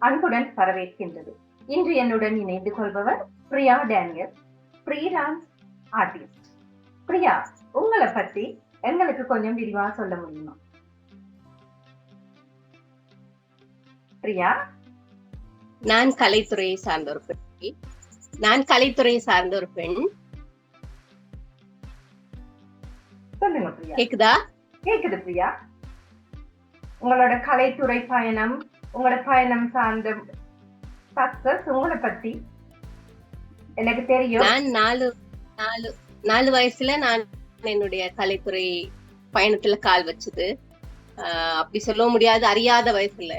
அன்புடன் வரவேற்கின்றது. இன்று என்னுடன் இணைந்து கொள்பவர் Priya Daniel, freelance artist. Priya, உங்களை பத்தி எங்களுக்கு கொஞ்சம் விரிவா சொல்ல முடியுமா? பிரியா, நான் கலைத்துறையை சார்ந்த ஒரு பெண். சொல்லுங்க பிரியா. கேக்குதா? கேக்குது பிரியா. உங்களோட கலைத்துறை பயணம், உங்களோட பயணம் சார்ந்த சக்சஸ் உங்களை பத்தி எனக்கு தெரியும். நான் 4 வயசுல நான் என்னுடைய கலைத்துறை பயணத்துல கால் வச்சது. அப்படி சொல்ல முடியாது, அறியாத வயசுல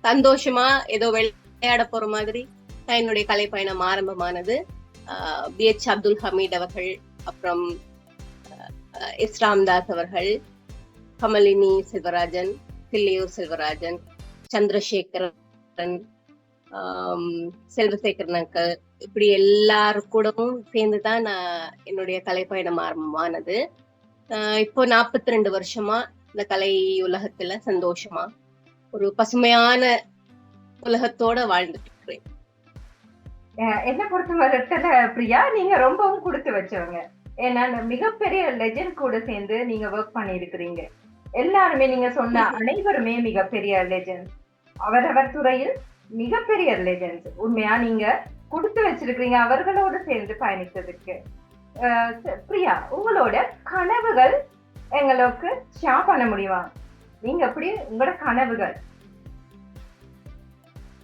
சந்தோஷமா ஏதோ விளையாட போற மாதிரி என்னுடைய கலை பயணம் ஆரம்பமானது. BH அப்துல் ஹமீத் அவர்கள், அப்புறம் எஸ் ராம்தாஸ் அவர்கள், கமலினி செல்வராஜன், தில்லையூர் செல்வராஜன், சந்திரசேகரன், செல்வசேகரன் அங்கிள், இப்படி எல்லாரும் கூடவும் சேர்ந்துதான் நான் என்னுடைய கலை பயணம் ஆரம்பமானது. இப்போ 42 வருஷமா இந்த கலை உலகத்துல சந்தோஷமா ஒரு பசுமையான உலகத்தோட வாழ்ந்துட்டு இருக்கிறேன். என்ன பொறுத்த வரைக்கும் பிரியா, நீங்க ரொம்பவும் கொடுத்து வச்சவங்க. ஏன்னா மிகப்பெரிய லெஜண்ட் கூட சேர்ந்து நீங்க ஒர்க் பண்ணி இருக்கிறீங்க. எல்லாருமே நீங்க சொன்ன அனைவருமே மிகப்பெரிய லெஜண்ட், அவரவர் துறையில் மிகப்பெரிய லெஜண்ட். உண்மையா நீங்க கொடுத்து வச்சிருக்கீங்க அவர்களோடு சேர்ந்து பயணித்ததுக்கு. பிரியா, உங்களோட கனவுகள் எங்களுக்கு ஷேர் பண்ண முடியுமா? நீங்க எப்படி உங்களோட கனவுகள்?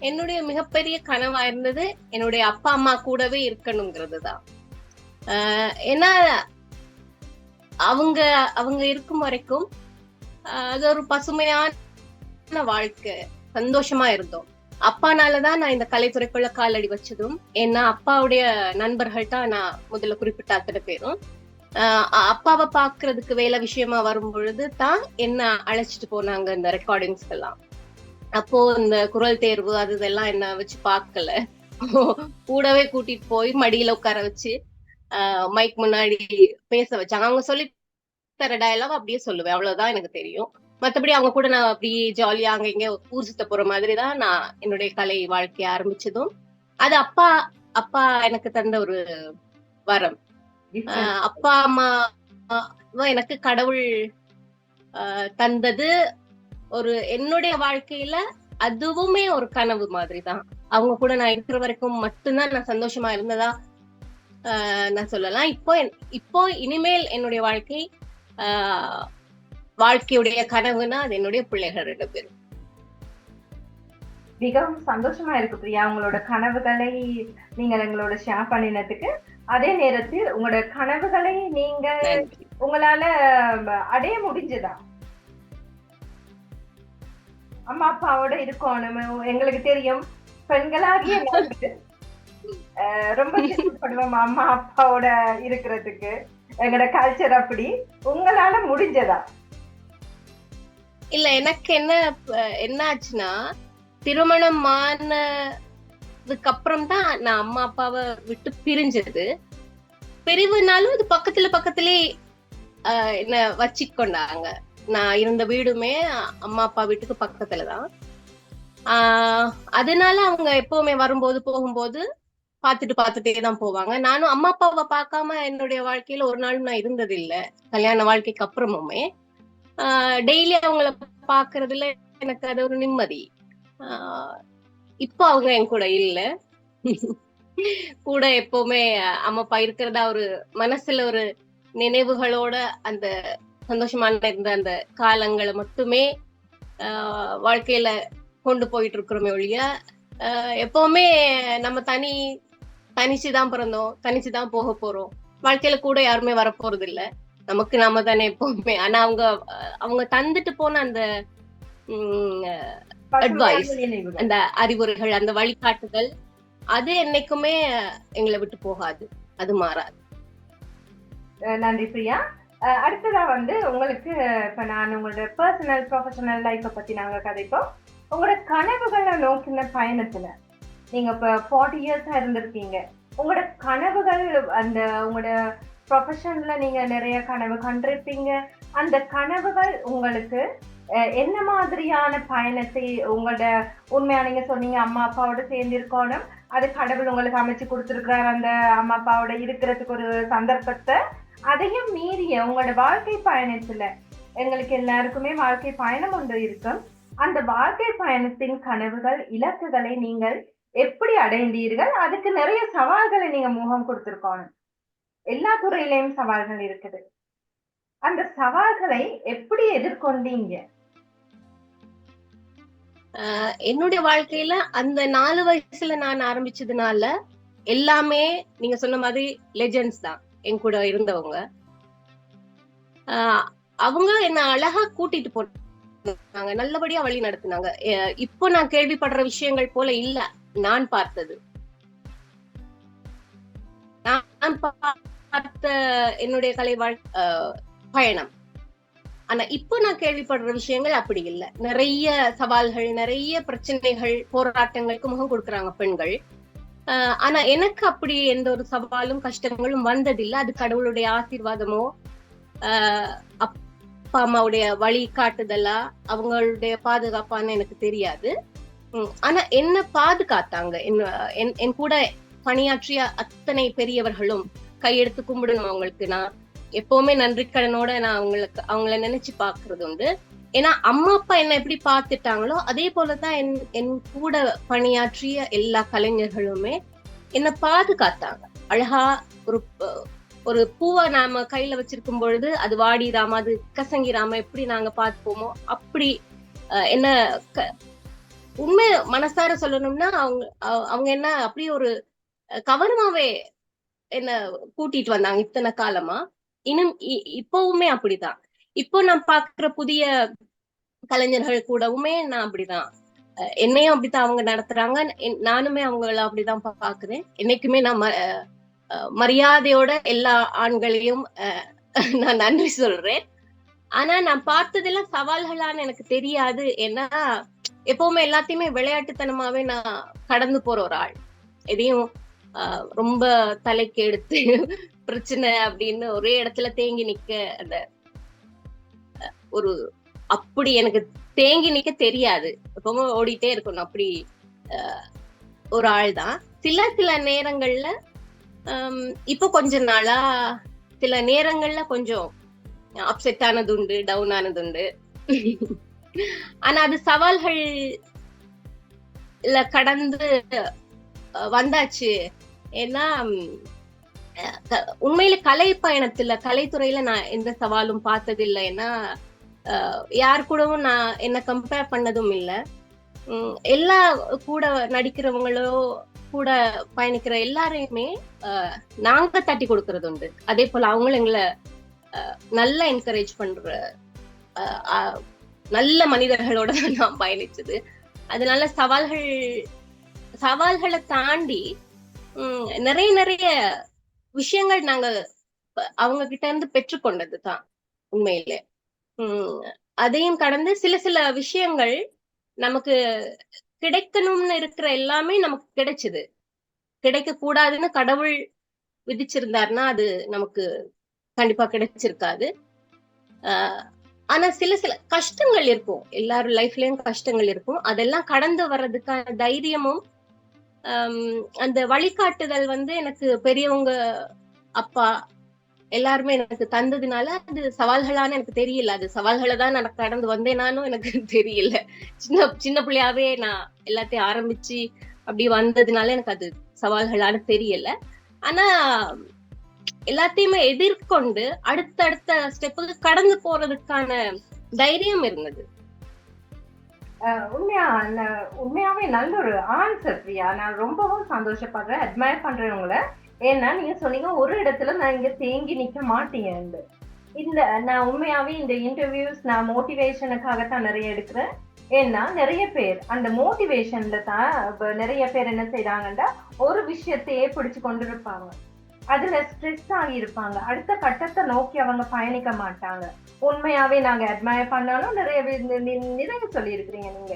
என்னுடைய மிகப்பெரிய கனவா இருந்தது என்னுடைய அப்பா அம்மா கூடவே இருக்கணுங்கிறது தான். ஏன்னா அவங்க இருக்கும் வரைக்கும் அது ஒரு பசுமையான வாழ்க்கை, சந்தோஷமா இருந்தோம். அப்பானாலதான் நான் இந்த கலைத்துறைக்குள்ள காலடி வச்சதும். ஏன்னா அப்பாவுடைய நண்பர்கள் தான் நான் முதல்ல குறிப்பிட்ட அத்தனை பேரும். அப்பாவை பாக்குறதுக்கு வேலை விஷயமா வரும் பொழுது தான் என்ன அழைச்சிட்டு போனாங்க இந்த ரெக்கார்டிங்ஸ்க்கு எல்லாம். அப்போ இந்த குரல் தேர்வு அது இதெல்லாம் என்ன வச்சு பார்க்கல, கூடவே கூட்டிட்டு போய் மடியில உட்கார வச்சு மைக் முன்னாடி பேச வச்சாங்க. அவங்க சொல்லி தர டயலாக் அப்படியே சொல்லுவேன், அவ்வளவுதான் எனக்கு தெரியும். மத்தபடி அவங்க கூட நான் அப்படி ஜாலியா அங்க இங்க ஊர் சுத்த போற மாதிரிதான் நான் என்னுடைய கலை வாழ்க்கைய ஆரம்பிச்சதும். அது அப்பா எனக்கு தந்த ஒரு வரம். அப்பா அம்மா எனக்கு கடவுள் தந்தது ஒரு என்னுடைய வாழ்க்கையில அதுவுமே ஒரு கனவு மாதிரிதான். அவங்க கூட நான் இருக்கிற வரைக்கும் மட்டும்தான் நான் சந்தோஷமா இருந்ததா நான் சொல்லலாம். இப்போ இனிமேல் என்னுடைய வாழ்க்கையுடைய கனவுனா அது என்னுடைய பிள்ளைகள் 2 பேரும். மிகவும் சந்தோஷமா இருக்கு பிரியா, உங்களோட கனவுகளை நீங்க எங்களோட ஷேர் பண்ணினதுக்கு. அதே நேரத்தில் உங்களோட கனவுகளை நீங்க உங்களால அடைய முடிஞ்சதா? அம்மா அப்பாவோட இருக்கணும். எங்களுக்கு தெரியும், பெண்களாகிய ரொம்ப கஷ்டப்படுவோம் அம்மா அப்பாவோட இருக்கிறதுக்கு. எங்களோட கல்ச்சர் அப்படி. உங்களால முடிஞ்சதா? இல்ல, எனக்கு என்ன ஆச்சுன்னா, திருமணம் ஆனதுக்கு அப்புறம் தான் நான் அம்மா அப்பாவை விட்டு பிரிஞ்சது. பிரிவுனாலும் இது பக்கத்திலே என்ன வச்சுக்கொண்டாங்க. நான் இருந்த வீடுமே அம்மா அப்பா வீட்டுக்கு பக்கத்துலதான். அதனால அவங்க எப்பவுமே வரும்போது போகும்போது பார்த்துட்டே தான் போவாங்க. நானும் அம்மா அப்பாவை பார்க்காம என்னுடைய வாழ்க்கையில ஒரு நாளும் நான் இருந்தது இல்ல. கல்யாண வாழ்க்கைக்கு அப்புறமுமே டெய்லி அவங்கள பாக்குறதுல எனக்கு அது ஒரு நிம்மதி. இப்போ அவங்க என் கூட இல்ல. கூட எப்பவுமே அம்மா அப்பா இருக்கிறதா ஒரு மனசுல ஒரு நினைவுகளோட அந்த சந்தோஷமான இருந்த அந்த காலங்களை மட்டுமே வாழ்க்கையில கொண்டு போயிட்டு இருக்கிறோமே ஒழிய, எப்பவுமே நம்ம தனிச்சுதான் பிறந்தோம், தனிச்சுதான் போக போறோம். வாழ்க்கையில கூட யாருமே வரப்போறது இல்ல, நமக்கு நாம தானே எப்பவுமே. ஆனா அவங்க தந்துட்டு போன அந்த அட்வைஸ், அந்த அறிவுரைகள், அந்த வழிகாட்டுதல், அது என்னைக்குமே எங்களை விட்டு போகாது, அது மாறாது. நன்றி பிரியா. அடுத்ததா உங்களுக்கு இப்ப நான் உங்களோட பர்சனல் ப்ரொஃபஷனல் லைஃப பத்தி நாங்க கதைப்போம். உங்களோட கனவுகளை நோக்கின பயணத்துல நீங்க இப்ப 40 இயர்ஸா இருந்திருக்கீங்க. உங்களோட கனவுகள், அந்த உங்களோட ப்ரொஃபஷன்ல நீங்க நிறைய கனவு கண்டிருப்பீங்க. அந்த கனவுகள் உங்களுக்கு என்ன மாதிரியான பயணத்தை உங்களோட உண்மையா நீங்க சொன்னீங்க அம்மா அப்பாவோட சேர்ந்து இருக்கணும், அது கடவுள் உங்களுக்கு அமைச்சு கொடுத்திருக்கிறார் அந்த அம்மா அப்பாவோட இருக்கிறதுக்கு ஒரு சந்தர்ப்பத்தை. அதையும் மீறிய உங்களோட வாழ்க்கை பயணத்துல எங்களுக்கு எல்லாருக்குமே வாழ்க்கை பயணம் ஒன்று இருக்கும். அந்த வாழ்க்கை பயணத்தின் கனவுகள் இலக்குகளை நீங்கள் எப்படி அடைந்தீர்கள்? அதுக்கு நிறைய சவால்களை நீங்க முகம் கொடுத்திருக்கணும். எல்லா துறையிலயும் சவால்கள் இருக்குது. அந்த சவால்களை எப்படி எதிர்கொண்டீங்க? என்னுடைய வாழ்க்கையில அந்த 4 வயசுல நான் ஆரம்பிச்சதுனால எல்லாமே நீங்க சொன்ன மாதிரி லெஜெண்ட்ஸ் தான் என் கூட இருந்தவங்க. அவங்க என்ன அழகா கூட்டிட்டு போனாங்க, நல்லபடியா வழி நடத்தினாங்க. இப்போ நான் கேள்விப்படுற விஷயங்கள் போல இல்ல நான் பார்த்தது. நான் பார்த்த என்னுடைய கலை பயணம். ஆனா இப்போ நான் கேள்விப்படுற விஷயங்கள் அப்படி இல்லை. நிறைய சவால்கள், நிறைய பிரச்சனைகள், போராட்டங்களுக்கு முகம் கொடுக்குறாங்க பெண்கள். ஆனா எனக்கு அப்படி எந்த ஒரு சவாலும் கஷ்டங்களும் வந்ததில்லை. அது கடவுளுடைய ஆசீர்வாதமோ அப்பா அம்மாவுடைய வழி காட்டுதலா அவங்களுடைய பாதுகாப்பான்னு எனக்கு தெரியாது. ஆனா என்ன பாதுகாத்தாங்க. என் கூட பணியாற்றிய அத்தனை பெரியவர்களும் கையெடுத்து கும்பிடணும் அவங்களுக்கு. நான் எப்பவுமே நன்றி கடனோட நான் அவங்கள நினைச்சு பாக்குறது உண்டு. ஏன்னா அம்மா அப்பா என்ன எப்படி பார்த்துட்டாங்களோ அதே போலதான் என் கூட பணியாற்றிய எல்லா கலைஞர்களுமே என்ன பாதுகாத்தாங்க. அழகா ஒரு பூவை நாம கையில வச்சிருக்கும் பொழுது அது வாடிராம, அது கசங்கிராம எப்படி நாங்க பார்த்துப்போமோ அப்படி என்ன உண்மை மனசார சொல்லணும்னா அவங்க என்ன அப்படியே ஒரு கவனமாவே என்ன கூட்டிட்டு வந்தாங்க இத்தனை காலமா. இன்னும் இப்பவுமே அப்படிதான். இப்போ நான் பாக்குற புதிய கலைஞர்கள் கூடவுமே நான் அப்படிதான், என்னையும் அப்படித்தான் அவங்க நடத்துறாங்க. நானுமே அவங்கள அப்படிதான் பாக்குறேன். என்னைக்குமே நான் மரியாதையோட எல்லா ஆண்களையும் நான் நன்றி சொல்றேன். ஆனா நான் பார்த்ததெல்லாம் சவால்களான்னு எனக்கு தெரியாது. ஏன்னா எப்பவுமே எல்லாத்தையுமே விளையாட்டுத்தனமாவே நான் கடந்து போற ஒரு ஆள். எதையும் ரொம்ப தலைக்கு எடுத்து பிரச்சனை அப்படின்னு ஒரே இடத்துல தேங்கி நிக்க அந்த ஒரு அப்படி எனக்கு தேங்கி நிக்க தெரியாது. எப்பவுமே ஓடிட்டே இருக்கணும் அப்படி ஒரு ஆள் தான். சில நேரங்கள்ல இப்ப கொஞ்ச நாளா சில நேரங்கள்ல கொஞ்சம் அப்செட் ஆனது உண்டு, டவுன் ஆனது உண்டு. ஆனா அது சவால்கள் கடந்து வந்தாச்சு. ஏன்னா உண்மையில கலை பயணத்துல, கலைத்துறையில நான் எந்த சவாலும் பார்த்தது இல்லை. ஏன்னா யார் கூடவும் நான் என்ன கம்பேர் பண்ணதும் இல்லை. எல்லா கூட நடிக்கிறவங்களோ கூட பயணிக்கிற எல்லாரையுமே நாங்க தட்டி கொடுக்கறது உண்டு. அதே போல அவங்களும் எங்களை நல்லா என்கரேஜ் பண்ற நல்ல மனிதர்களோட நான் பயணிச்சது. அதனால சவால்களை தாண்டி நிறைய விஷயங்கள் நாங்க அவங்க கிட்ட இருந்து பெற்றுக்கொண்டதுதான் உண்மையில. அதையும் கடந்து சில விஷயங்கள் நமக்கு கிடைக்கணும்னு இருக்கிற எல்லாமே நமக்கு கிடைச்சது. கிடைக்க கூடாதுன்னு கடவுள் விதிச்சிருந்தாருன்னா அது நமக்கு கண்டிப்பா கிடைச்சிருக்காது. ஆனா சில கஷ்டங்கள் இருக்கும், எல்லாரும் லைஃப்லயும் கஷ்டங்கள் இருக்கும். அதெல்லாம் கடந்து வர்றதுக்கான தைரியமும் அந்த வழிகாட்டுதல் எனக்கு பெரியவங்க, அப்பா எல்லாருமே எனக்கு தந்ததுனால அது சவால்களான எனக்கு தெரியல. அது சவால்களை தான் நான் கடந்து வந்தேனானும் எனக்கு தெரியல. சின்ன பிள்ளையாவே நான் எல்லாத்தையும் ஆரம்பிச்சு அப்படி வந்ததுனால எனக்கு அது சவால்களான தெரியல. ஆனா எல்லாத்தையுமே எதிர்கொண்டு அடுத்த ஸ்டெப்புக்கு கடந்து போறதுக்கான தைரியம் இருந்தது. உண்மையாவே நல்ல ஒரு ஆன்சர் பிரியா. நான் ரொம்பவும் சந்தோஷப்படுறேன், அட்மையர் பண்றேன் உங்களை. ஏன்னா நீங்க சொன்னீங்க ஒரு இடத்துல நான் இங்க தேங்கி நிக்க மாட்டேங்க. இந்த நான் உண்மையாவே இந்த இன்டர்வியூஸ் நான் மோட்டிவேஷனுக்காகத்தான் நிறைய எடுக்கிறேன். ஏன்னா நிறைய பேர் அந்த மோட்டிவேஷன்ல தான் நிறைய பேர் என்ன செய்யறாங்கன்னா ஒரு விஷயத்தையே பிடிச்சு கொண்டு இருப்பாங்க, அதுல ஸ்ட்ரெஸ் ஆகி இருப்பாங்க, அடுத்த கட்டத்தை நோக்கி அவங்க பயணிக்க மாட்டாங்க. உண்மையாவே நாங்க அட்மையர் பண்ணாலும் நிறைய சொல்லி இருக்கிறீங்க நீங்க.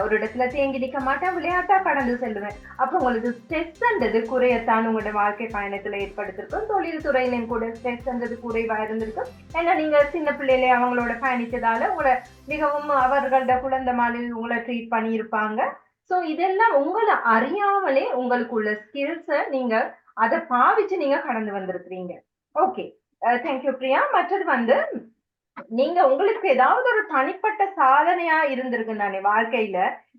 ஒரு இடத்துல தேங்கி நிக்க மாட்டேன், விளையாட்டா கடந்து செல்லுவேன். அப்ப உங்களுக்கு ஸ்ட்ரெஸ்ன்றது குறையத்தான் உங்களோட வாழ்க்கை பயணத்துல ஏற்படுத்திருக்கும். தொழில் துறையிலும் கூட ஸ்ட்ரெஸ்ன்றது குறைவா இருந்திருக்கும். ஏன்னா நீங்க சின்ன பிள்ளையிலே அவங்களோட பயணிச்சதால உங்கள மிகவும் அவர்களோட குழந்தை மாதிரி உங்களை ட்ரீட் பண்ணியிருப்பாங்க. சோ இதெல்லாம் உங்கள அறியாமலே உங்களுக்குள்ள ஸ்கில்ஸ நீங்க அத பாவிச்சு நீங்க கடந்து வந்திருக்கிறீங்க. ஓகே. Thank you Priya. மற்றது வந்து நீங்க உங்களுக்கு ஏதாவது ஒரு தனிப்பட்ட சாதனையா இருந்திருக்கு தானே வாழ்க்கையில.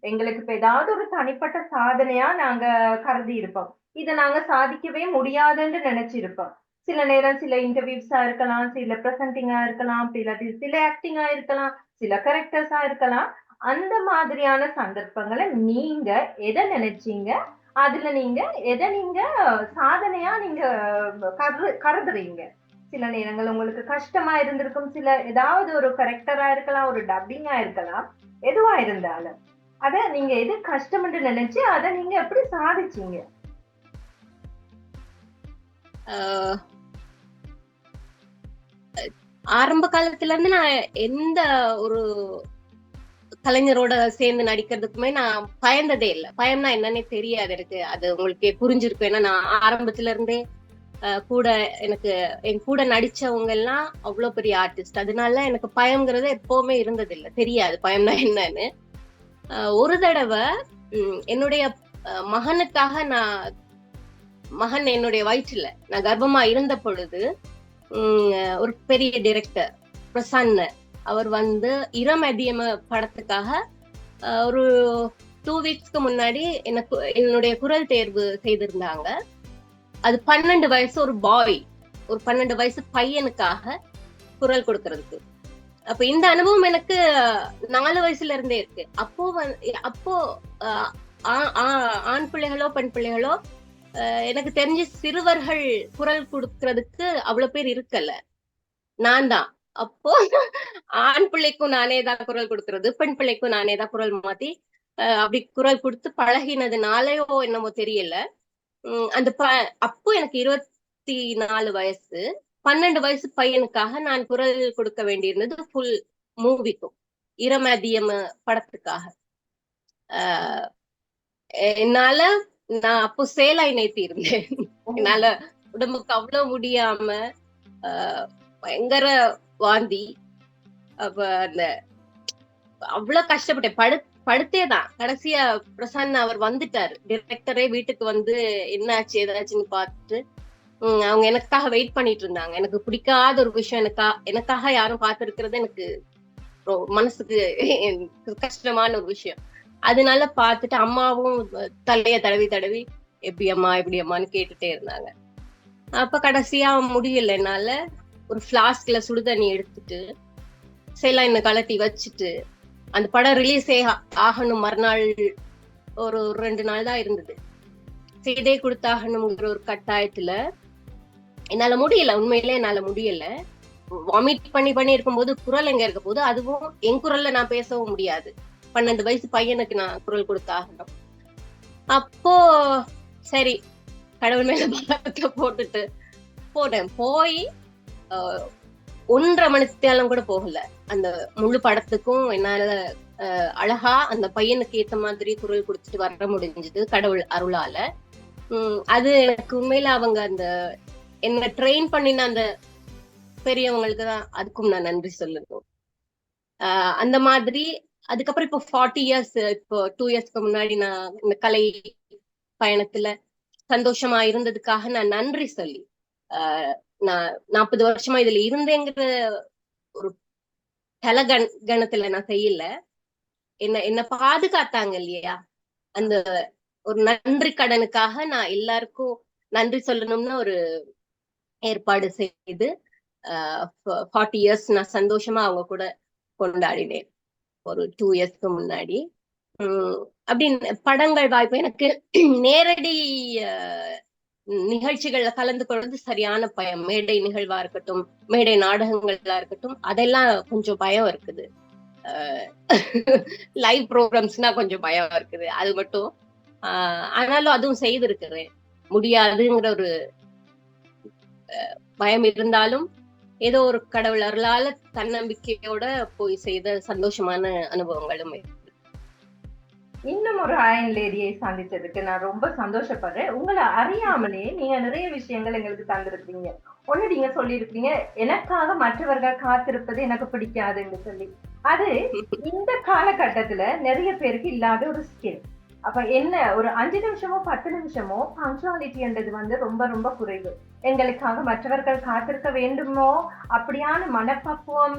எங்களுக்கு இப்ப ஏதாவது ஒரு தனிப்பட்ட சாதனையா நாங்க கருதி இருப்போம். இத நாங்க சாதிக்கவே முடியாதுன்னு நினைச்சிருப்போம். சில நேரம் சில இன்டர்வியூஸா இருக்கலாம், சில பிரசன்டிங்கா இருக்கலாம், இல்லாட்டி சில ஆக்டிங்கா இருக்கலாம், சில கேரக்டர்ஸா இருக்கலாம். அந்த மாதிரியான சந்தர்ப்பங்கள நீங்க எத நினைச்சீங்க? அதுல நீங்க எத நீங்க சாதனையா நீங்க கருதுறீங்க? சில நேரங்கள் உங்களுக்கு கஷ்டமா இருந்திருக்கும். சில ஏதாவது ஒரு கரெக்டரா இருக்கலாம், ஒரு டப்பிங்கா இருக்கலாம். எதுவா இருந்தாலும். அத நீங்க எது கஷ்டம்ன்னு நினைச்சு, அத நீங்க எப்படி சாதிச்சீங்க? ஆஹ் ஆரம்ப காலத்துல இருந்து நான் எந்த ஒரு கலைஞரோட சேர்ந்து நடிக்கிறதுக்குமே நான் பயந்ததே இல்லை. பயம்னா என்னன்னே தெரியாது எனக்கு. அது உங்களுக்கு புரிஞ்சிருக்கும். ஏன்னா நான் ஆரம்பத்துல இருந்தே கூட எனக்கு என் கூட நடிச்சவங்க எல்லாம் அவ்வளவு பெரிய ஆர்டிஸ்ட். அதனால எனக்கு பயம்ங்கிறது எப்பவுமே இருந்ததில்லை. தெரியாது பயம்னா என்னன்னு. ஒரு தடவை என்னுடைய மகனுக்காக மகன் என்னுடைய வயிற்றுல நான் கர்ப்பமா இருந்த பொழுது ஒரு பெரிய டைரக்டர் பிரசன்ன அவர் வந்து இரமதியம் படத்துக்காக ஒரு 2 வீக்ஸ்க்கு முன்னாடி எனக்கு என்னுடைய குரல் தேர்வு செய்திருந்தாங்க. அது 12 வயசு ஒரு 12 வயசு பையனுக்காக குரல் கொடுக்கறதுக்கு. அப்ப இந்த அனுபவம் எனக்கு 4 வயசுல இருந்தே இருக்கு. அப்போ ஆண் பிள்ளைகளோ பெண் பிள்ளைகளோ எனக்கு தெரிஞ்ச சிறுவர்கள் குரல் கொடுக்கறதுக்கு அவ்வளவு பேர் இருக்கல. நான் தான். அப்போ ஆண் பிள்ளைக்கும் நானே தான் குரல் கொடுக்கறது, பெண் பிள்ளைக்கும் நானே தான் குரல் மாத்தி அப்படி குரல் கொடுத்து பழகினதுனாலயோ என்னமோ தெரியல. அந்த அப்போ எனக்கு 24 வயசு. 12 வயசு பையனுக்காக நான் குரல் கொடுக்க வேண்டியிருந்தது ஃபுல் மூவிக்கும், இரமதியம் படத்துக்காக. என்னால நான் அப்போ சேலாய் நேத்தி இருந்தேன். என்னால உடம்புக்கு அவ்வளவு முடியாம பயங்கர வாந்தி. அப்ப அந்த அவ்வளவு கஷ்டப்பட்டேன். படுத்தேதான். கடைசியா பிரசன்ன அவர் வந்துட்டாரு. டைரக்டரே வீட்டுக்கு வந்து என்னாச்சு ஏதாச்சுன்னு பார்த்துட்டு அவங்க எனக்காக வெயிட் பண்ணிட்டு இருந்தாங்க. எனக்கு பிடிக்காத ஒரு விஷயம் எனக்காக யாரும் பார்த்திருக்கிறது எனக்கு மனசுக்கு கஷ்டமான ஒரு விஷயம். அதனால பார்த்துட்டு அம்மாவும் தலைய தடவி எப்படி அம்மான்னு கேட்டுட்டே இருந்தாங்க. அப்ப கடைசியா முடியல என்னால. ஒரு பிளாஸ்க்ல சுடுதண்ணி எடுத்துட்டு சேலைன் கலட்டி வச்சுட்டு அந்த படம் ரிலீஸ் ஆகணும் மறுநாள் ஒரு 2 நாள் தான் இருந்தது. செய்தே கொடுத்தாகணுங்கிற ஒரு கட்டாயத்துல என்னால முடியல. உண்மையிலே என்னால முடியல. வாமிட் பண்ணி இருக்கும்போது குரல் எங்க இருக்க போது, அதுவும் என் குரல்ல நான் பேசவும் முடியாது. 12 வயசு பையனுக்கு நான் குரல் கொடுத்தாகணும். அப்போ சரி கடவுள் மேல பாரத்தை போட்டுட்டு போனேன். போய் 1.5 மணி நேரம் கூட போகல. அந்த முழு படத்துக்கும் என்னால அழகா அந்த பையனுக்கு ஏத்த மாதிரி குரல் கொடுத்துட்டு வர முடிஞ்சது கடவுள் அருளால. அது எனக்கு உண்மையில அவங்க அந்த என்ன ட்ரெயின் பண்ணின அந்த பெரியவங்களுக்கு தான் அதுக்கும் நான் நன்றி சொல்லணும். அந்த மாதிரி அதுக்கப்புறம் இப்போ 40 இயர்ஸ், இப்போ 2 இயர்ஸ்க்கு முன்னாடி நான் இந்த கலை பயணத்துல சந்தோஷமா இருந்ததுக்காக நான் நன்றி சொல்லி நான் 40 வருஷமா இதுல இருந்தேங்கிற ஒரு கணத்துல நான் செய்யல. என்ன பாதுகாத்தாங்க இல்லையா, அந்த ஒரு நன்றி கடனுக்காக நான் எல்லாருக்கும் நன்றி சொல்லணும்னு ஒரு ஏற்பாடு செய்து 40 இயர்ஸ் நான் சந்தோஷமா அவங்க கூட கொண்டாடினேன் ஒரு 2 இயர்ஸ்க்கு முன்னாடி. அப்படின்னு படங்கள் வாய்ப்பு எனக்கு நேரடி நிகழ்ச்சிகள்ல கலந்து கொள்வது சரியான பயம். மேடை நிகழ்வா இருக்கட்டும், மேடை நாடகங்களா இருக்கட்டும், அதெல்லாம் கொஞ்சம் பயம் இருக்குது. லைவ் ப்ரோக்ராம்ஸ்னா கொஞ்சம் பயம் இருக்குது, அது மட்டும். ஆனாலும் அதுவும் செய்திருக்கிறேன். முடியாதுங்கிற ஒரு பயம் இருந்தாலும் ஏதோ ஒரு கடவுள் அருளால தன்னம்பிக்கையோட போய் செய்த சந்தோஷமான அனுபவங்களும். இன்னும் ஒரு அயன் லேடியை சந்திச்சதுக்கு நான் ரொம்ப சந்தோஷப்படுறேன். உங்கள அறியாமலே நீங்க நிறைய விஷயங்கள் எங்களுக்கு தந்திருக்கீங்க. ஒண்ணு நீங்க சொல்லியிருக்கீங்க, "எனக்காக மற்றவர்கள் காத்திருப்பது எனக்கு பிடிக்காதுன்னு" சொல்லி. அது இந்த காலகட்டத்துல நெறைய பேருக்கு இல்லாத ஒரு ஸ்கில். அப்ப என்ன ஒரு 5 நிமிஷமோ, 10 நிமிஷமோ பங்க்சுவாலிட்டின்றது ரொம்ப ரொம்ப குறைவு. எங்களுக்காக மற்றவர்கள் காத்திருக்க வேண்டுமோ, அப்படியான மனப்பக்குவம்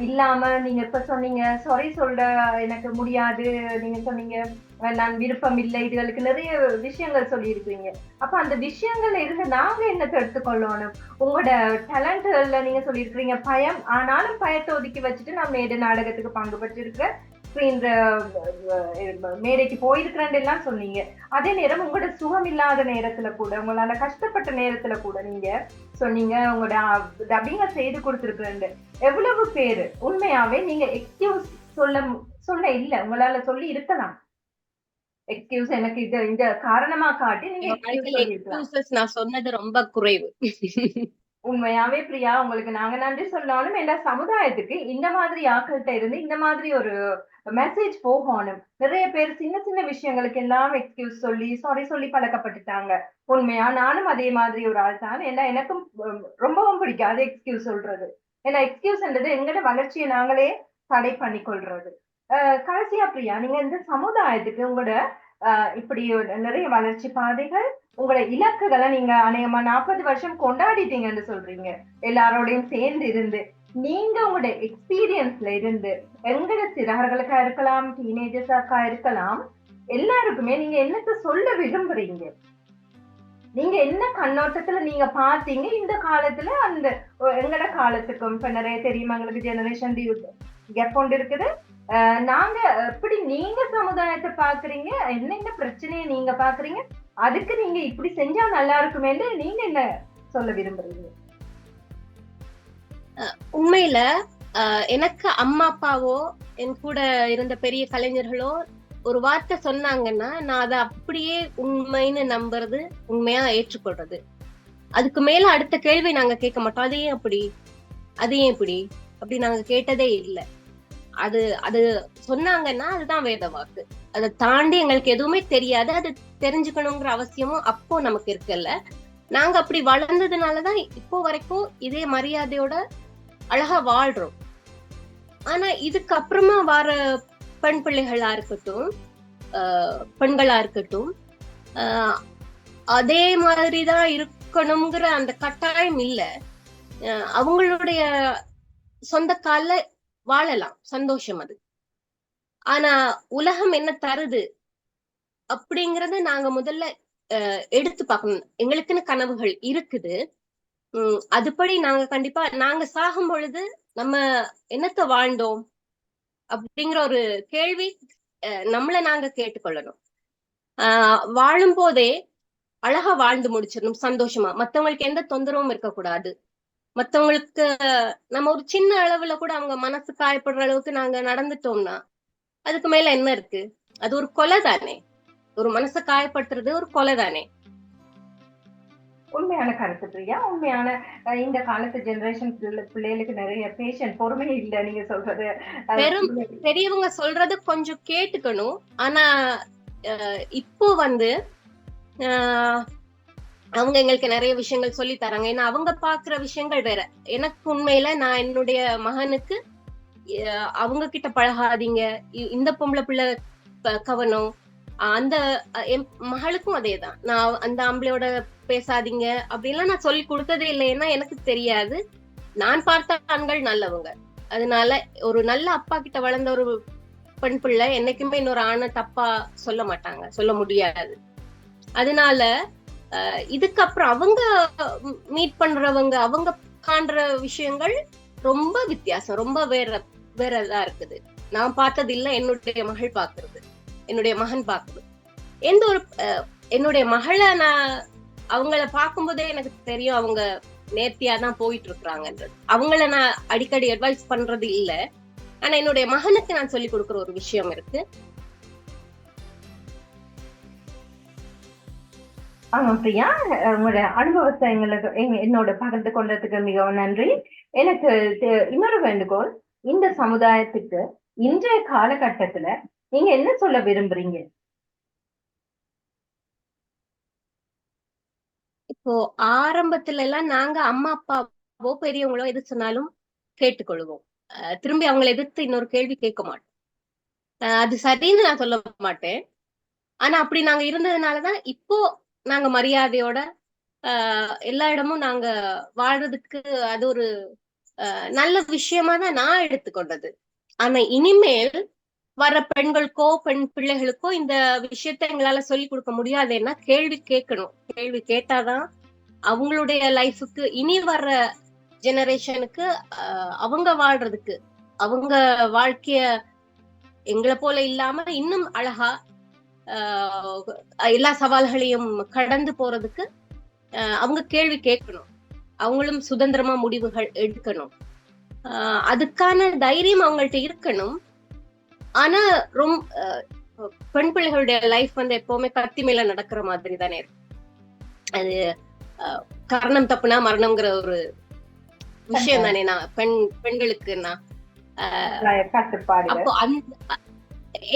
இல்லாம நீங்க இப்ப சொன்னீங்க, சாரி சொல்ல எனக்கு முடியாது. நீங்க சொன்னீங்க, நான் விருப்பம் இல்லை. இதுகளுக்கு நிறைய விஷயங்கள் சொல்லியிருக்கிறீங்க. அப்ப அந்த விஷயங்கள்ல இருந்து நாங்க என்னத்த எடுத்துக்கொள்ளணும்? உங்களோட டேலண்ட்கள்ல நீங்க சொல்லியிருக்கிறீங்க, பயம். ஆனாலும் பயத்த ஒதுக்கி வச்சுட்டு நான் மேடை நாடகத்துக்கு பங்கு பெற்றிருக்கிறேன். ஸ்கிரீன் மேடைக்கு போயிருக்கிறேன்னு எல்லாம் சொன்னீங்க. அதே நேரம் உங்களோட சுகம் இல்லாத நேரத்துல கூட, உங்களால கஷ்டப்பட்ட நேரத்துல கூட நீங்க சொன்னீங்க, உங்களோட டப்பிங்க செய்து கொடுத்திருக்கிறேன்னு. எவ்வளவு பேரு உண்மையாவே நீங்க எக்ஸ்கியூஸ் சொல்ல சொல்ல இல்ல. உங்களால சொல்லி இருக்கலாம். எக்ஸ்கியூஸ் எனக்கு இந்த காரணமா காட்டி நீங்க என் எக்ஸ்கியூஸ் வாழ்க்கையில சொல்லியிருக்கலாம். எக்ஸ்கியூசஸ் நான் சொன்னது ரொம்ப குறைவு. உண்மையாவே பிரியா, உங்களுக்கு நாங்க நன்றி சொன்னாலும் எல்லா சமுதாயத்துக்கு இந்த மாதிரி ஆட்கள்ட்ட இருந்து இந்த மாதிரி ஒரு மெசேஜ் போகணும். நிறைய பேர் சின்ன சின்ன விஷயங்களுக்கு எல்லாம் எக்ஸ்கியூஸ் சொல்லி, சாரி சொல்லி பழக்கப்பட்டுட்டாங்க. உண்மையா நானும் அதே மாதிரி ஒரு ஆள் தான். ஏன்னா எனக்கும் ரொம்பவும் பிடிக்காது எக்ஸ்கியூஸ் சொல்றது. ஏன்னா எக்ஸ்கியூஸ்ன்றது எங்களோட வளர்ச்சியை நாங்களே தடை பண்ணி கொள்றது. கடைசியா பிரியா, நீங்க இந்த சமுதாயத்துக்கு உங்களோட இப்படி நிறைய வளர்ச்சி பாதைகள், உங்களோட இலக்குகள நீங்க அநேகமா 40 வருஷம் கொண்டாடிட்டீங்கன்னு சொல்றீங்க. எல்லாரோடையும் சேர்ந்து இருந்து. நீங்க உங்களோட எக்ஸ்பீரியன்ஸ்ல இருந்து, எங்களோட சிறார்களுக்கா இருக்கலாம், டீனேஜர்ஸாக்கா இருக்கலாம், எல்லாருக்குமே நீங்க என்னத்த சொல்ல விரும்புறீங்க? நீங்க என்ன கண்ணோட்டத்துல நீங்க பார்த்தீங்க? இந்த காலத்துல அந்த எங்கட காலத்துக்கும் இப்ப நெறைய தெரியுமா எங்களுக்கு ஜெனரேஷன் கேப் கொண்டு இருக்குது. நாங்க எப்படி நீங்க சமுதாயத்த பார்க்குறீங்க? என்னென்ன பிரச்சனைய நீங்க பார்க்குறீங்க? அதுக்கு நீங்க இப்படி செஞ்சா நல்லா இருக்குமேன்னு நீங்க என்ன சொல்ல விரும்புறீங்க? உண்மையில எனக்கு அம்மா அப்பாவோ என் கூட இருந்த பெரிய கலைஞர்களோ ஒரு வார்த்தை சொன்னாங்கன்னா நான் அதை அப்படியே உண்மைன்னு நம்புறது, உண்மையா ஏற்றுக்கொள்றது. அதுக்கு மேல அடுத்த கேள்வி நாங்க கேட்க மாட்டோம். அது ஏன் அப்படி, அது ஏன் இப்படி அப்படி நாங்க கேட்டதே இல்லை. அது அது சொன்னாங்கன்னா அதுதான் வேத வாக்கு. அதை தாண்டி எங்களுக்கு எதுவுமே தெரியாது. அது தெரிஞ்சுக்கணுங்கிற அவசியமும் அப்போ நமக்கு இருக்குல்ல. நாங்க அப்படி வளர்ந்ததுனாலதான் இப்போ வரைக்கும் இதே மரியாதையோட அழகா வாழ்றோம். ஆனா இதுக்கு அப்புறமா வர பெண் பிள்ளைகளா இருக்கட்டும், பெண்களா இருக்கட்டும், ஆஹ் அதே மாதிரிதான் இருக்கணுங்கிற அந்த கட்டாயம் இல்ல. அவங்களுடைய சொந்த கால்ல வாழலாம், சந்தோஷம் அது. ஆனா உலகம் என்ன தருது அப்படிங்கறத நாங்க முதல்ல எடுத்து பார்க்கணும். எங்களுக்குன்னு கனவுகள் இருக்குது. அதுபடி நாங்க கண்டிப்பா நாங்க சாகும் பொழுது நம்ம என்னத்த வாழ்ந்தோம் அப்படிங்கிற ஒரு கேள்வி நம்மள நாங்க கேட்டுக்கொள்ளணும். வாழும் போதே அழகா வாழ்ந்து முடிச்சிடணும் சந்தோஷமா. மத்தவங்களுக்கு எந்த தொந்தரவும் இருக்கக்கூடாது. மத்தவங்களுக்கு நம்ம ஒரு சின்ன அளவுல கூட அவங்க மனசு காயப்படுற அளவுக்கு நாங்க நடந்துட்டோம்னா அதுக்கு மேல என்ன இருக்கு? அது ஒரு கொலை தானே. ஒரு மனசை காயப்படுத்துறது ஒரு கொலை தானே. உண்மையான கருத்து பிரியா. உண்மையான இந்த காலத்து ஜெனரேஷன் பிள்ளைகளுக்கு நிறைய பொறுமை இல்ல நீங்க சொல்றது. பெரியவங்க சொல்றது கொஞ்சம் கேட்டுக்கணும். ஆனா இப்போ அவங்க எங்களுக்கு நிறைய விஷயங்கள் சொல்லி தராங்க. ஏன்னா அவங்க பாக்குற விஷயங்கள் வேற. எனக்கு உண்மையில நான் என்னுடைய மகனுக்கு அவங்க கிட்ட பழகாதீங்க, இந்த பொம்பளை பிள்ளை கவனம், அந்த என் மகளுக்கும் அதேதான். நான் அந்த ஆம்பளையோட பேசாதீங்க அப்படின்லாம் நான் சொல்லி கொடுத்ததே இல்லை. ஏன்னா எனக்கு தெரியாது. நான் பார்த்த ஆண்கள் நல்லவங்க. அதனால ஒரு நல்ல அப்பா கிட்ட வளர்ந்த ஒரு பெண் பிள்ளை என்னைக்குமே இன்னொரு ஆணை தப்பா சொல்ல மாட்டாங்க, சொல்ல முடியாது. அதனால இதுக்கப்புறம் அவங்க மீட் பண்றவங்க அவங்க காண்ற விஷயங்கள் ரொம்ப வித்தியாசம், ரொம்ப வேறதா இருக்குது. நான் பார்த்தது இல்ல, என்னுடைய மகள் பாக்குறது, என்னுடைய மகன் பாக்குறது. எந்த ஒரு என்னுடைய மகளை நான் அவங்கள பார்க்கும்போதே எனக்கு தெரியும் அவங்க நேர்த்தியாதான் போயிட்டு இருக்கிறாங்கன்றது. அவங்கள நான் அடிக்கடி அட்வைஸ் பண்றது இல்ல. ஆனா என்னுடைய மகனுக்கு நான் சொல்லி கொடுக்குற ஒரு விஷயம் இருக்கு. ஆமா பிரியா, உங்களோட அனுபவத்தை எங்களுக்கு என்னோட பகிர்ந்து கொண்டதுக்கு மிகவும் நன்றி. எனக்கு இன்னொரு வேண்டுகோள், இந்த சமுதாயத்துக்கு இன்றைய காலகட்டத்துல நீங்க என்ன சொல்ல விரும்புறீங்க? இப்போ ஆரம்பத்துல எல்லாம் நாங்க அம்மா அப்பாவோ பெரியவங்களோ எது சொன்னாலும் கேட்டுக்கொள்வோம். திரும்பி அவங்களை எதிர்த்து இன்னொரு கேள்வி கேட்க மாட்டோம். அது சரின்னு நான் சொல்ல மாட்டேன். ஆனா அப்படி நாங்க இருந்ததுனாலதான் இப்போ நாங்க மரியாதையோட எல்லா இடமும் நாங்க வாழ்றதுக்கு அது ஒரு நல்ல விஷயமா தான் நான் எடுத்துக்கொண்டது. ஆனா இனிமேல் வர பெண்களுக்கோ பெண் பிள்ளைகளுக்கோ இந்த விஷயத்த எங்களால சொல்லி கொடுக்க முடியாதுன்னா கேள்வி கேட்கணும். கேள்வி கேட்டாதான் அவங்களுடைய லைஃபுக்கு இனி வர்ற ஜெனரேஷனுக்கு அவங்க வாழ்றதுக்கு அவங்க வாழ்க்கைய எங்களை போல இல்லாம இன்னும் அழகா எல்லா சவால்களையும் கடந்து போறதுக்கு அவங்க கேள்வி கேட்கணும். அவங்களும் சுதந்திரமா முடிவுகள் எடுக்கணும். அதுக்கான தைரியம் அவங்கள்ட்ட இருக்கணும். ஆனா ரொம்ப பெண் பிள்ளைகளுடைய லைஃப் வந்து எப்பவுமே கத்தி மேல நடக்கிற மாதிரி தானே இருக்கு. அது கரணம் தப்புனா மரணம்ங்கிற ஒரு விஷயம் தானே. நான் பெண்களுக்குன்னா அப்போ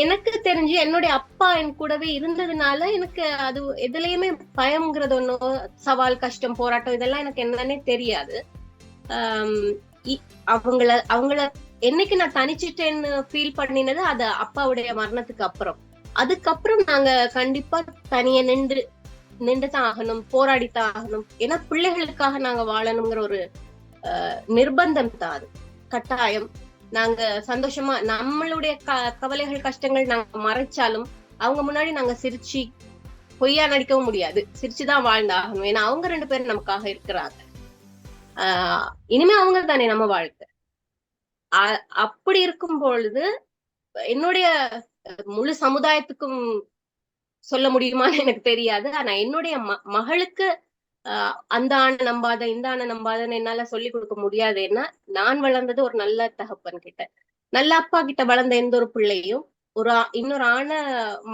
எனக்கு தெரிஞ்சு என்னுடைய அப்பா என் கூடவே இருந்ததுனால எனக்கு அது எதுலயுமே பயம்ங்கிறது ஒண்ணும் சவால் கஷ்டம் போராட்டம் இதெல்லாம் எனக்கு என்னன்னே தெரியாது. அவங்கள என்னைக்கு நான் தனிச்சிட்டேன்னு ஃபீல் பண்ணினது அது அப்பாவுடைய மரணத்துக்கு அப்புறம். அதுக்கப்புறம் நாங்க கண்டிப்பா தனிய நின்றுதான் ஆகணும், போராடித்தான் ஆகணும். ஏன்னா பிள்ளைகளுக்காக நாங்க வாழணுங்கிற ஒரு நிர்பந்தம் தான் அது, கட்டாயம். நாங்க சந்தோஷமா நம்மளுடைய கவலைகள் கஷ்டங்கள் நாங்க மறைச்சாலும் அவங்க முன்னாடி நாங்க சிரிச்சு பொய்யா நடிக்கவும் முடியாது. சிரிச்சுதான் வாழ்ந்தாகணும். ஏன்னா அவங்க 2 பேரும் நமக்காக இருக்கிறாங்க. இனிமே அவங்க தானே நம்ம வாழ்க்கை. அப்படி இருக்கும் பொழுது என்னுடைய முழு சமுதாயத்துக்கும் சொல்ல முடியுமான்னு எனக்கு தெரியாது. ஆனா என்னுடைய மகளுக்கு அந்த ஆணை நம்பாத இந்த ஆணை நம்பாதன்னு என்னால சொல்லி கொடுக்க முடியாது. ஏன்னா நான் வளர்ந்தது ஒரு நல்ல தகப்பன் கிட்ட, நல்ல அப்பா கிட்ட வளர்ந்த எந்த ஒரு பிள்ளையும் இன்னொரு ஆணை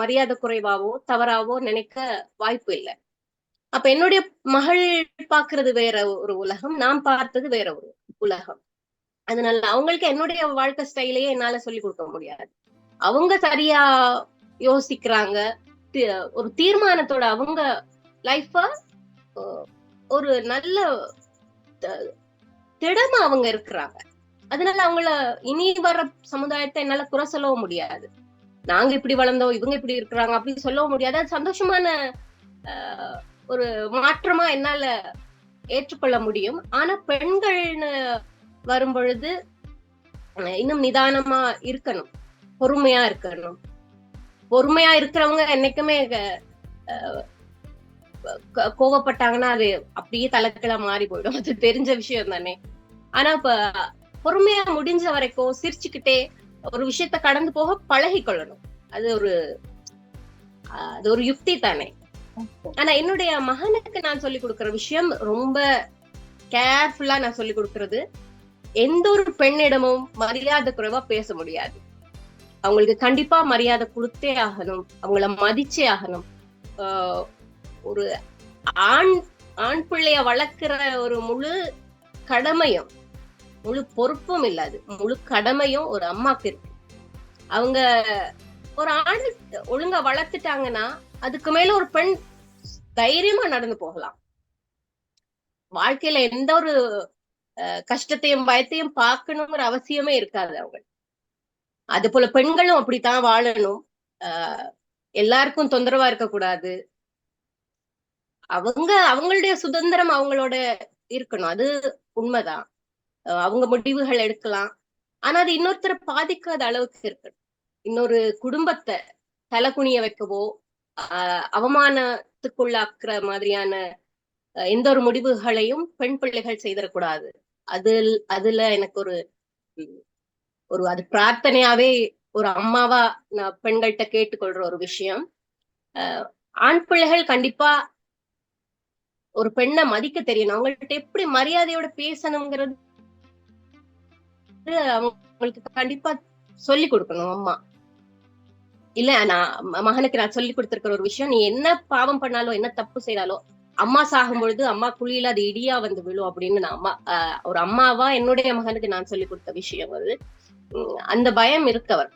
மரியாதை குறைவாவோ தவறாவோ நினைக்க வாய்ப்பு இல்லை. அப்ப என்னுடைய மகள் பாக்குறது வேற ஒரு உலகம், நான் பார்த்தது வேற ஒரு உலகம். அதனால அவங்களுக்கு என்னுடைய வாழ்க்கை ஸ்டைலையே என்னால சொல்லி கொடுக்க முடியாது. அவங்க சரியா யோசிக்கிறாங்க, ஒரு தீர்மானத்தோட அவங்க லைஃப ஒரு நல்ல திடமா அவங்க இருக்கிறாங்க. அதனால அவங்கள இனி வர சமுதாயத்தை என்னால குறை சொல்லவும் முடியாது. நாங்க இப்படி வளர்ந்தோம், இவங்க இப்படி இருக்கிறாங்க அப்படின்னு சொல்லவும் முடியாது. அது சந்தோஷமான ஒரு மாற்றமா என்னால ஏற்றுக்கொள்ள முடியும். ஆனா பெண்கள்னு வரும் பொழுது இன்னும் நிதானமா இருக்கணும், பொறுமையா இருக்கணும். பொறுமையா இருக்கிறவங்க என்னைக்குமே கோவப்பட்டாங்கன்னா அது அப்படியே தலைக்கீழா மாறி போயிடும். அது தெரிஞ்ச விஷயம் தானே. ஆனா இப்ப பொறுமையா முடிஞ்ச வரைக்கும் சிரிச்சுக்கிட்டே ஒரு விஷயத்த கடந்து போக பழகி கொள்ளணும். அது ஒரு யுக்தி தானே. ஆனா என்னுடைய மகனுக்கு நான் சொல்லி கொடுக்கிற விஷயம் ரொம்ப கேர்ஃபுல்லா நான் சொல்லி கொடுக்கறது, எந்த ஒரு பெண்ணிடமும் மரியாதை குறைவா பேச முடியாது. அவங்களுக்கு கண்டிப்பா மரியாதை கொடுத்தே ஆகணும், அவங்கள மதிச்சே ஆகணும். ஒரு ஆண் பிள்ளைய வளர்க்கிற ஒரு முழு கடமையும் முழு பொறுப்பும் இல்லாது முழு கடமையும் ஒரு அம்மாக்கு இருக்கு. அவங்க ஒரு ஆண் ஒழுங்கா வளர்த்துட்டாங்கன்னா அதுக்கு மேல ஒரு பெண் தைரியமா நடந்து போகலாம். வாழ்க்கையில எந்த ஒரு கஷ்டத்தையும் பயத்தையும் பார்க்கணுங்கிற அவசியமே இருக்காது அவங்க. அது போல பெண்களும் அப்படித்தான் வாழணும். எல்லாருக்கும் தொந்தரவா இருக்கக்கூடாது. அவங்களுடைய சுதந்திரம் அவங்களோட இருக்கணும், அது உண்மைதான். அவங்க முடிவுகள் எடுக்கலாம். ஆனா அது இன்னொருத்தரை பாதிக்காத அளவுக்கு இருக்கணும். இன்னொரு குடும்பத்தை தலைகுனிய வைக்கவோ அவமானத்துக்குள்ளாக்குற மாதிரியான எந்த ஒரு முடிவுகளையும் பெண் பிள்ளைகள் செய்திடக்கூடாது. அதுல எனக்கு அது பிரார்த்தனையாவே ஒரு அம்மாவா நான் பெண்கள்கிட்ட கேட்டுக்கொள்ற ஒரு விஷயம். ஆண் பிள்ளைகள் கண்டிப்பா ஒரு பெண்ணை மதிக்க தெரியணும். அவங்கள்ட்ட எப்படி மரியாதையோட பேசணுங்கிறது அவங்களுக்கு கண்டிப்பா சொல்லி கொடுக்கணும் அம்மா. இல்ல நான் மகனுக்கு நான் சொல்லி கொடுத்திருக்கிற ஒரு விஷயம், நீ என்ன பாவம் பண்ணாலும் என்ன தப்பு செய்தாலும் அம்மா சாகும் பொழுது அம்மா குழியில அது இடியா வந்து விழும் அப்படின்னு நான் ஒரு அம்மாவா என்னுடைய மகனுக்கு நான் சொல்லி கொடுத்த விஷயம் அது. அந்த பயம் இருக்கு அவர்.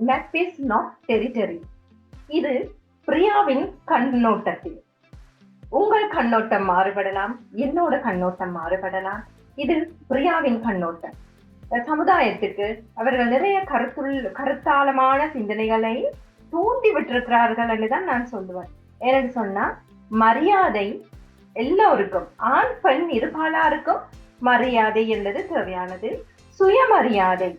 Map is not territory. இது பிரியாவின் கண்ணோட்டத்தில். உங்கள் கண்ணோட்டம் மாறுபடலாம், என்னோட கண்ணோட்டம் மாறுபடலாம். இது பிரியாவின் கண்ணோட்டம். சமுதாயத்துக்கு அவர்கள் நிறைய கருத்தாளமான சிந்தனைகளை தூண்டி விட்டிருக்கிறார்கள் என்றுதான் நான் சொல்லுவேன். ஏன்னு சொன்னா, மரியாதை எல்லோருக்கும், ஆண் பெண் இருபாலாருக்கும் மரியாதை என்பது தேவையானது. சுயமரியாதை,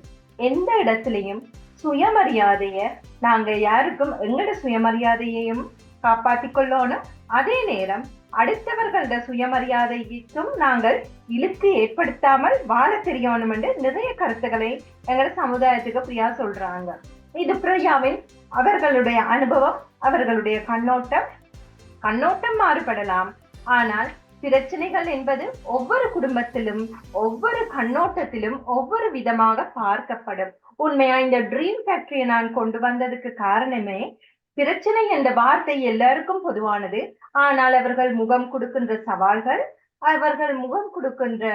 எந்த இடத்திலையும் சுயமரியாதைய நாங்க யாருக்கும் எங்களோட சுயமரியாதையையும் காப்பாற்றிக் கொள்ளணும். அதே நேரம் அடுத்தவர்களோட சுயமரியாதைக்கும் நாங்கள் இழுக்கு ஏற்படுத்தாமல் வாழ தெரியணும் என்று நிறைய கருத்துக்களை எங்களோட சமுதாயத்துக்கு பிரியா சொல்றாங்க. இது பிரியாவின் அவர்களுடைய அனுபவம், அவர்களுடைய கண்ணோட்டம் மாறுபடலாம். ஆனால் பிரச்சனைகள் என்பது ஒவ்வொரு குடும்பத்திலும், ஒவ்வொரு கண்ணோட்டத்திலும் ஒவ்வொரு விதமாக பார்க்கப்படும். உண்மையா இந்த ட்ரீம் ஃபேக்டரியை நான் கொண்டு வந்ததுக்கு காரணமே, பிரச்சனை என்ற வார்த்தை எல்லாருக்கும் பொதுவானது. ஆனால் அவர்கள் முகம் கொடுக்கின்ற சவால்கள், அவர்கள் முகம் கொடுக்கின்ற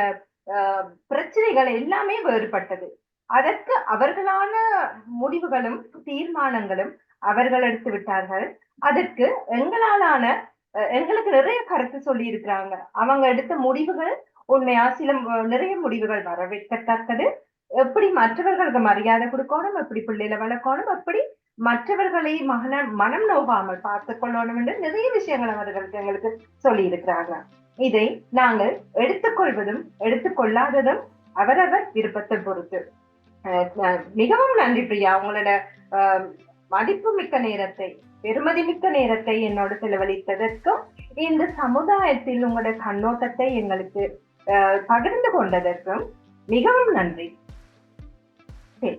பிரச்சனைகள் எல்லாமே வேறுபட்டது. அதற்கு அவர்களான முடிவுகளும் தீர்மானங்களும் அவர்கள் எடுத்து விட்டார்கள். அதற்கு எங்களுக்கு நிறைய கருத்து சொல்லி இருக்கிறாங்க. அவங்க எடுத்த முடிவுகள் உண்மையா நிறைய முடிவுகள் வரவேற்கத்தக்கது. எப்படி மற்றவர்களுக்கு மரியாதை கொடுக்கணும், எப்படி பிள்ளைகளை வளர்க்கணும், எப்படி மற்றவர்களை மனம் நோகாமல் பார்த்துக் கொள்ளணும் என்று நிறைய விஷயங்கள் அவர்களுக்கு எங்களுக்கு சொல்லி இருக்கிறாங்க. இதை நாங்கள் எடுத்துக்கொள்வதும் எடுத்துக்கொள்ளாததும் அவரவர் விருப்பத்தை பொறுத்து. மிகவும் நன்றி பிரியா, உங்களோட மதிப்பு மிக்க நேரத்தை, பெருமதி மிக்க நேரத்தை என்னோட செலவழித்ததற்கும் இந்த சமுதாயத்தில் உங்களோட கண்ணோட்டத்தை எங்களுக்கு பகிர்ந்து கொண்டதற்கும் மிகவும் நன்றி.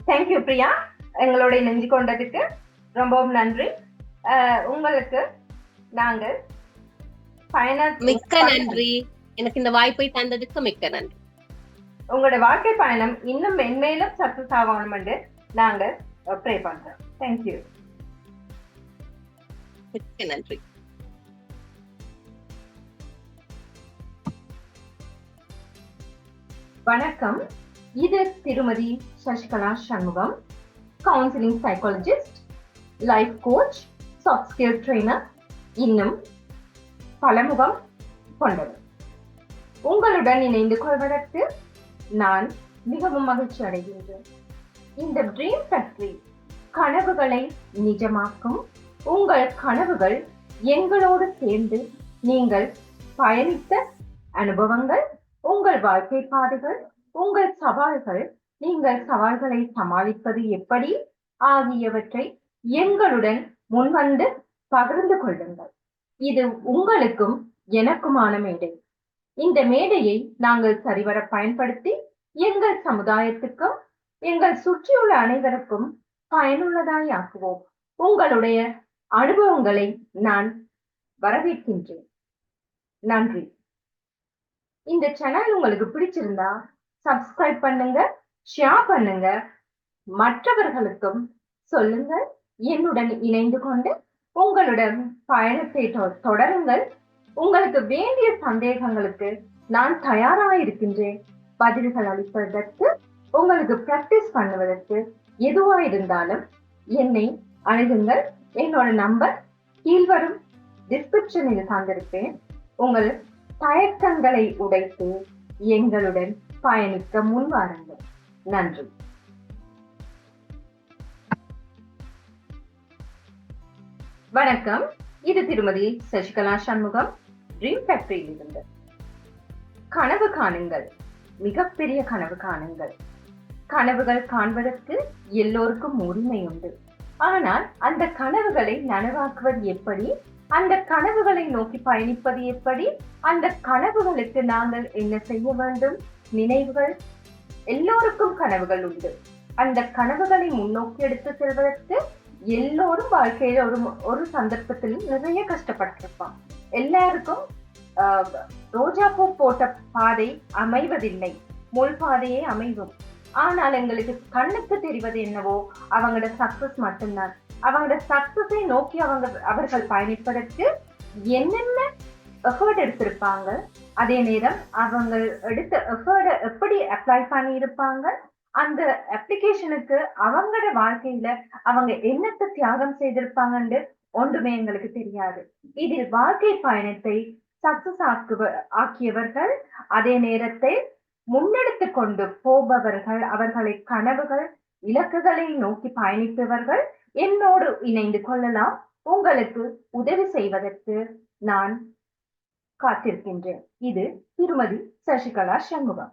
தேங்க்யூ பிரியா, எங்களோட இணைஞ்சு கொண்டதுக்கு ரொம்பவும் நன்றி. உங்களுக்கு நாங்கள் மிக்க நன்றி. எனக்கு இந்த வாய்ப்பை தந்ததுக்கு மிக்க நன்றி. உங்களோட வாழ்க்கை பயணம் இன்னும் மென்மேலும் சக்சஸ் ஆகணும் என்று நாங்கள் ப்ரே பண்றோம். தேங்க்யூ. மிக்க நன்றி. வணக்கம். இது திருமதி Sasikala Shanmugam, counselling psychologist, life coach, soft skill trainer, இன்னும் பலமுகம் கொண்டவர். உங்களுடன் இணைந்து கொள்வதற்கு நான் மிகவும் மகிழ்ச்சி அடைகின்றேன். இந்த ட்ரீம் ஃபேக்டரி கனவுகளை நிஜமாக்கும். உங்கள் கனவுகள் எங்களோடு சேர்ந்து நீங்கள் பயணித்த அனுபவங்கள், உங்கள் வாழ்க்கை பாதைகள், உங்கள் சவால்கள், நீங்கள் சவால்களை சமாளிப்பது எப்படி ஆகியவற்றை எங்களுடன் முன்வந்து பகிர்ந்து கொள்ளுங்கள். இது உங்களுக்கும் எனக்குமான மேடை. இந்த மேடையை நாங்கள் சரிவர பயன்படுத்தி எங்கள் சமுதாயத்துக்கும் எங்கள் சுற்றியுள்ள அனைவருக்கும் பயனுள்ளதாய் ஆக்குவோம். உங்களுடைய அனுபவங்களை நான் வரவேற்கின்றேன். நன்றி. இந்த சேனல் உங்களுக்கு பிடிச்சிருந்தா சப்ஸ்கிரைப் பண்ணுங்க, ஷேர் பண்ணுங்க, மற்றவர்களுக்கும் சொல்லுங்க. என்னுடன் இணைந்து கொண்டு உங்களுடன் பயணத்தை தொடருங்கள். உங்களுக்கு வேண்டிய சந்தேகங்களுக்கு நான் தயாராயிருக்கின்றேன். பதில்கள் அளிப்பதற்கு, உங்களுக்கு பிராக்டிஸ் பண்ணுவதற்கு எதுவா இருந்தாலும் என்னை அணுகுங்கள். என்னோட நம்பர் கீழ்வரும் டிஸ்கிரிப்ஷனில் தந்திருப்பேன். உங்கள் தயக்கங்களை உடைத்து எங்களுடன் பயணிக்க முன்வாருங்கள். நன்றி. வணக்கம். இது திருமதி சசிகலா சண்முகம், ட்ரீம் ஃபேக்டரியில் இருந்து. கனவு காணுங்கள், மிகப்பெரிய கனவு காணுங்கள். கனவுகள் காண்பதற்கு எல்லோருக்கும் உரிமை உண்டு. ஆனால் அந்த கனவுகளை நனவாக்குவது எப்படி, அந்த கனவுகளை நோக்கி பயணிப்பது எப்படி, அந்த கனவுகளுக்கு நாங்கள் என்ன செய்ய வேண்டும், நினைவுகள், எல்லோருக்கும் கனவுகள் உண்டு. அந்த கனவுகளை முன்னோக்கி எடுத்து செல்வதற்கு எல்லோரும் வாழ்க்கையில ஒரு சந்தர்ப்பத்தில் நிறைய கஷ்டப்பட்டிருப்பான். எல்லாருக்கும் ரோஜா பூ போட்ட பாதை அமைவதில்லை, முள் பாதையே அமைவும். ஆனால் எங்களுக்கு கண்ணுக்கு தெரிவது என்னவோ அவங்களோட சக்சஸ் மட்டும்தான். அவங்களோட சக்சஸை நோக்கி அவர்கள் பயணிப்பதற்கு என்னென்ன எஃபர்ட் எடுத்திருப்பாங்க, அதே நேரம் அவங்க எடுத்த எஃபர்ட் எப்படி அப்ளை பண்ணி இருப்பாங்க, அந்த அப்ளிகேஷனுக்கு அவங்களோட வாழ்க்கையில அவங்க என்னத்த தியாகம் செய்திருப்பாங்கன்னு ஒன்றுமே எங்களுக்கு தெரியாது. இதில் வாழ்க்கை பயணத்தை சக்சஸ் ஆக்கியவர்கள், அதே நேரத்தில் முன்னெடுத்து கொண்டு போபவர்கள், அவர்களை கனவுகள் இலக்குகளை நோக்கி பயணிப்பவர்கள் என்னோடு இணைந்து கொள்ளலாம். உங்களுக்கு உதவி செய்வதற்கு நான் காத்திருக்கின்றேன். இது திருமதி சசிகலா சண்முகம்.